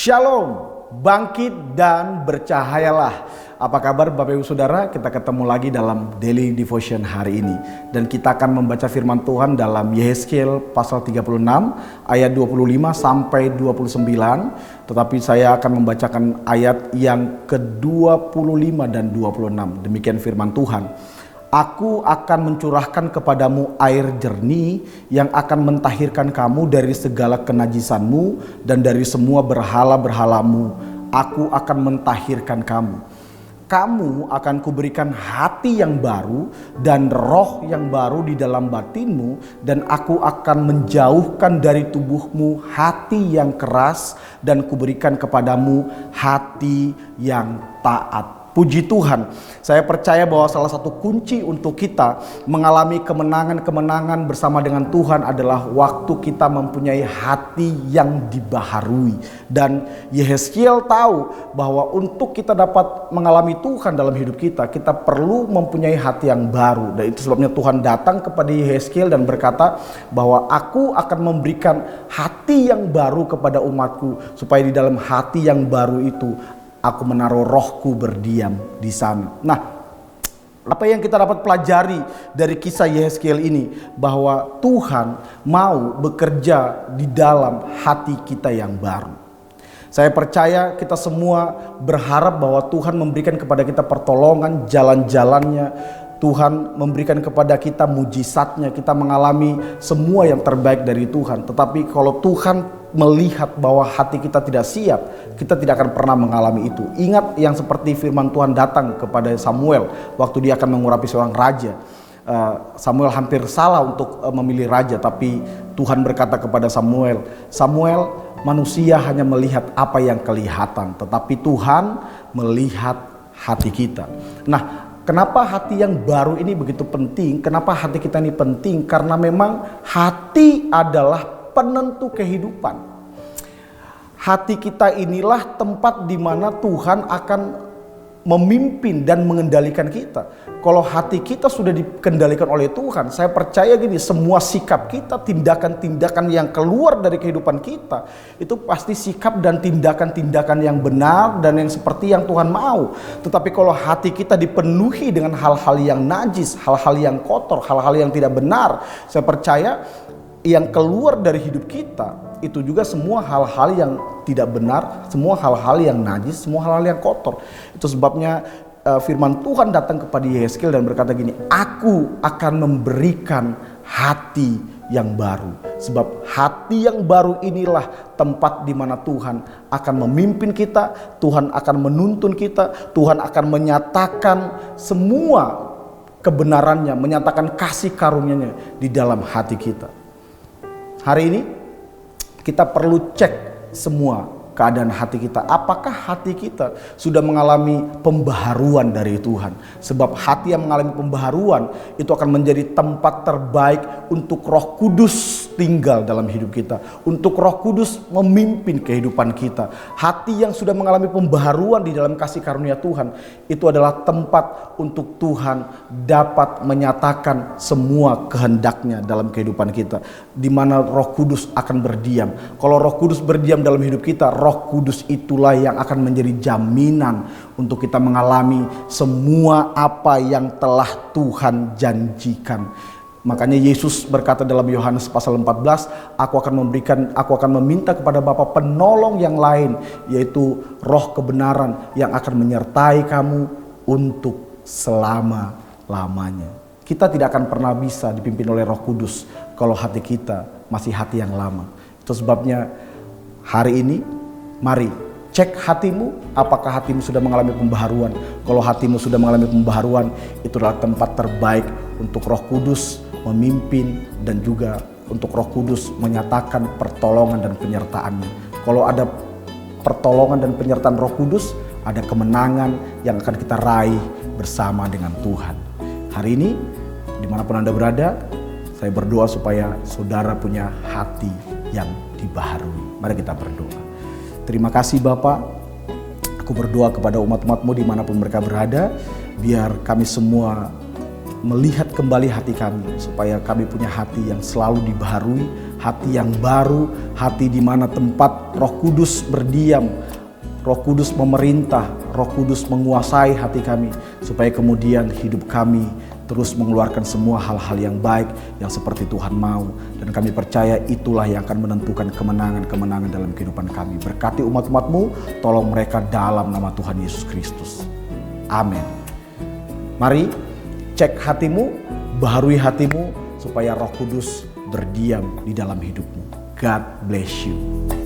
Shalom, bangkit dan bercahayalah. Apa kabar Bapak Ibu Saudara? Kita ketemu lagi dalam Daily Devotion hari ini. Dan kita akan membaca firman Tuhan dalam Yehezkiel pasal 36 ayat 25 sampai 29. Tetapi saya akan membacakan ayat yang ke-25 dan 26. Demikian firman Tuhan. Aku akan mencurahkan kepadamu air jernih yang akan mentahirkan kamu dari segala kenajisanmu dan dari semua berhala-berhalamu. Aku akan mentahirkan kamu. Kamu akan kuberikan hati yang baru dan roh yang baru di dalam batinmu, dan aku akan menjauhkan dari tubuhmu hati yang keras dan kuberikan kepadamu hati yang taat. Puji Tuhan, saya percaya bahwa salah satu kunci untuk kita mengalami kemenangan-kemenangan bersama dengan Tuhan adalah waktu kita mempunyai hati yang dibaharui. Dan Yehezkiel tahu bahwa untuk kita dapat mengalami Tuhan dalam hidup kita, kita perlu mempunyai hati yang baru. Dan itu sebabnya Tuhan datang kepada Yehezkiel dan berkata bahwa aku akan memberikan hati yang baru kepada umatku, supaya di dalam hati yang baru itu aku menaruh rohku berdiam di sana. Nah, apa yang kita dapat pelajari dari kisah Yehezkiel ini? Bahwa Tuhan mau bekerja di dalam hati kita yang baru. Saya percaya kita semua berharap bahwa Tuhan memberikan kepada kita pertolongan, jalan-jalannya. Tuhan memberikan kepada kita mujizatnya, kita mengalami semua yang terbaik dari Tuhan. Tetapi kalau Tuhan melihat bahwa hati kita tidak siap, kita tidak akan pernah mengalami itu. Ingat yang seperti firman Tuhan datang kepada Samuel waktu dia akan mengurapi seorang raja. Samuel hampir salah untuk memilih raja, tapi Tuhan berkata kepada Samuel, "Samuel, manusia hanya melihat apa yang kelihatan, tetapi Tuhan melihat hati kita." Nah, kenapa hati yang baru ini begitu penting? Kenapa hati kita ini penting? Karena memang hati adalah penentu kehidupan. Hati kita inilah tempat di mana Tuhan akan memimpin dan mengendalikan kita. Kalau hati kita sudah dikendalikan oleh Tuhan, saya percaya gini, semua sikap kita, tindakan-tindakan yang keluar dari kehidupan kita, itu pasti sikap dan tindakan-tindakan yang benar dan yang seperti yang Tuhan mau. Tetapi kalau hati kita dipenuhi dengan hal-hal yang najis, hal-hal yang kotor, hal-hal yang tidak benar, saya percaya yang keluar dari hidup kita itu juga semua hal-hal yang tidak benar, semua hal-hal yang najis, semua hal-hal yang kotor. Itu sebabnya firman Tuhan datang kepada Yehezkiel dan berkata gini, "Aku akan memberikan hati yang baru." Sebab hati yang baru inilah tempat di mana Tuhan akan memimpin kita, Tuhan akan menuntun kita, Tuhan akan menyatakan semua kebenarannya, menyatakan kasih karunia-Nya di dalam hati kita. Hari ini kita perlu cek semua keadaan hati kita. Apakah hati kita sudah mengalami pembaharuan dari Tuhan? Sebab hati yang mengalami pembaharuan itu akan menjadi tempat terbaik untuk Roh Kudus tinggal dalam hidup kita, untuk Roh Kudus memimpin kehidupan kita. Hati yang sudah mengalami pembaharuan di dalam kasih karunia Tuhan, itu adalah tempat untuk Tuhan dapat menyatakan semua kehendak-Nya dalam kehidupan kita, di mana Roh Kudus akan berdiam. Kalau Roh Kudus berdiam dalam hidup kita, Roh Kudus itulah yang akan menjadi jaminan untuk kita mengalami semua apa yang telah Tuhan janjikan. Makanya Yesus berkata dalam Yohanes pasal 14, aku akan meminta kepada Bapa penolong yang lain, yaitu Roh kebenaran yang akan menyertai kamu untuk selama-lamanya. Kita tidak akan pernah bisa dipimpin oleh Roh Kudus kalau hati kita masih hati yang lama. Itu sebabnya hari ini mari cek hatimu, apakah hatimu sudah mengalami pembaharuan. Kalau hatimu sudah mengalami pembaharuan, itulah tempat terbaik untuk Roh Kudus memimpin dan juga untuk Roh Kudus menyatakan pertolongan dan penyertaan-Nya. Kalau ada pertolongan dan penyertaan Roh Kudus, ada kemenangan yang akan kita raih bersama dengan Tuhan. Hari ini, dimanapun Anda berada, saya berdoa supaya saudara punya hati yang dibaharui. Mari kita berdoa. Terima kasih Bapa, aku berdoa kepada umat-umat-Mu dimanapun mereka berada, biar kami semua melihat kembali hati kami, supaya kami punya hati yang selalu dibaharui, hati yang baru, hati di mana tempat Roh Kudus berdiam, Roh Kudus memerintah, Roh Kudus menguasai hati kami, supaya kemudian hidup kami terus mengeluarkan semua hal-hal yang baik yang seperti Tuhan mau. Dan kami percaya itulah yang akan menentukan kemenangan-kemenangan dalam kehidupan kami. Berkati umat-umat-Mu, tolong mereka dalam nama Tuhan Yesus Kristus. Amin. Mari cek hatimu, baharui hatimu, supaya Roh Kudus berdiam di dalam hidupmu. God bless you.